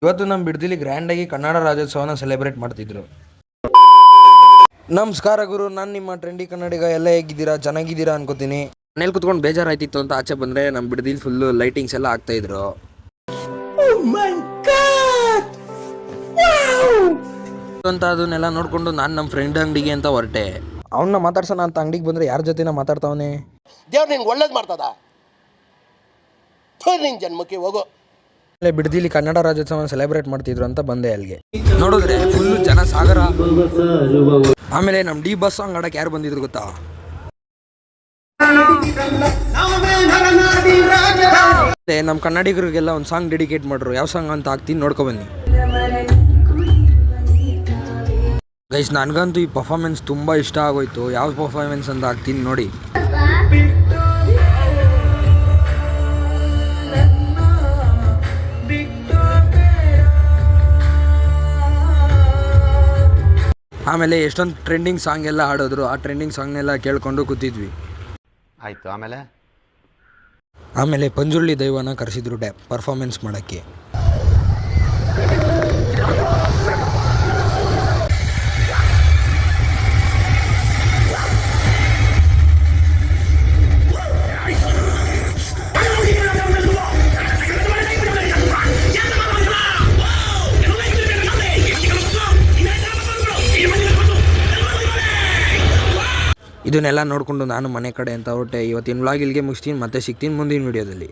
ಇವತ್ತು ನಮ್ಮ ಬಿಡದಿಲಿ ಗ್ರ್ಯಾಂಡಾಗಿ ಕನ್ನಡ ರಾಜ್ಯೋತ್ಸವನ ಸೆಲೆಬ್ರೇಟ್ ಮಾಡ್ತಿದ್ರು. ನಮಸ್ಕಾರ ಗುರು, ನಾನು ನಿಮ್ಮ ಟ್ರೆಂಡಿ ಕನ್ನಡಿಗ. ಎಲ್ಲ ಹೇಗಿದ್ದೀರಾ? ಚೆನ್ನಾಗಿದ್ದೀರಾ ಅನ್ಕೋತೀನಿ. ಮನೇಲಿ ಕುತ್ಕೊಂಡು ಬೇಜಾರಾಯ್ತಿತ್ತು ಅಂತ ಆಚೆ ಬಂದರೆ ನಮ್ಮ ಬಿಡದಿಲಿ ಫುಲ್ಲು ಲೈಟಿಂಗ್ಸ್ ಎಲ್ಲ ಆಗ್ತಾಯಿದ್ರು. ಅಂತ ಅದನ್ನೆಲ್ಲ ನೋಡಿಕೊಂಡು ನಾನು ನಮ್ಮ ಫ್ರೆಂಡ್ ಅಂಗಡಿಗೆ ಅಂತ ಹೊರಟೆ. ಅವನ್ನ ಮಾತಾಡ್ಸೋಣ ಅಂತ ಅಂಗಡಿಗೆ ಬಂದರೆ ಯಾರ ಜೊತೆನ ಮಾತಾಡ್ತಾವನೆ? ದೇವ್ರು ನಿಂಗೆ ಒಳ್ಳೇದು ಮಾಡ್ತದ, ನಿನ್ನ ಜನ್ಮಕ್ಕೆ ಹೋಗೋ. ಬಿಡದಿಲಿ ಕನ್ನಡ ರಾಜ್ಯೋತ್ಸವ ಸೆಲೆಬ್ರೇಟ್ ಮಾಡ್ತಿದ್ರು ಅಂತ ಬಂದೆ ಅಲ್ಲಿಗೆ. ನೋಡಿದ್ರೆ ಫುಲ್ಲು ಜನ ಸಾಗರ. ಆಮೇಲೆ ನಮ್ಮ ಡಿ ಬಸ್ ಸಾಂಗ್ ಆಡಕ್ಕೆ ಯಾರು ಬಂದಿದ್ರು ಗೊತ್ತಾ? ನಮ್ಮ ಕನ್ನಡಿಗರಿಗೆಲ್ಲ ಒಂದು ಸಾಂಗ್ ಡೆಡಿಕೇಟ್ ಮಾಡ್ರು. ಯಾವ ಸಾಂಗ್ ಅಂತ ಹಾಕ್ತೀನಿ, ನೋಡ್ಕೊಬನ್ನಿ ಗೈಸ್. ನನಗಂತೂ ಈ ಪರ್ಫಾರ್ಮೆನ್ಸ್ ತುಂಬ ಇಷ್ಟ ಆಗೋಯ್ತು. ಯಾವ ಪರ್ಫಾರ್ಮೆನ್ಸ್ ಅಂತ ಹಾಕ್ತೀನಿ ನೋಡಿ. ಆಮೇಲೆ ಎಷ್ಟೊಂದು ಟ್ರೆಂಡಿಂಗ್ ಸಾಂಗ್ ಎಲ್ಲ ಹಾಡೋದ್ರು. ಆ ಟ್ರೆಂಡಿಂಗ್ ಸಾಂಗ್ನೆಲ್ಲ ಕೇಳ್ಕೊಂಡು ಕೂತಿದ್ವಿ. ಆಯಿತು. ಆಮೇಲೆ ಪಂಜುರ್ಲಿ ದೈವನ ಕರೆಸಿದ್ರು ಪರ್ಫಾರ್ಮೆನ್ಸ್ ಮಾಡೋಕ್ಕೆ. ಇದನ್ನೆಲ್ಲ ನೋಡಿಕೊಂಡು ನಾನು ಮನೆ ಕಡೆ ಅಂತ ಹೊರಟೆ. ಇವತ್ತಿನ ವ್ಲಾಗ್ ಇಲ್ಲಿಗೆ ಮುಗಿಸ್ತೀನಿ. ಮತ್ತೆ ಸಿಗ್ತೀನಿ ಮುಂದಿನ ವಿಡಿಯೋದಲ್ಲಿ.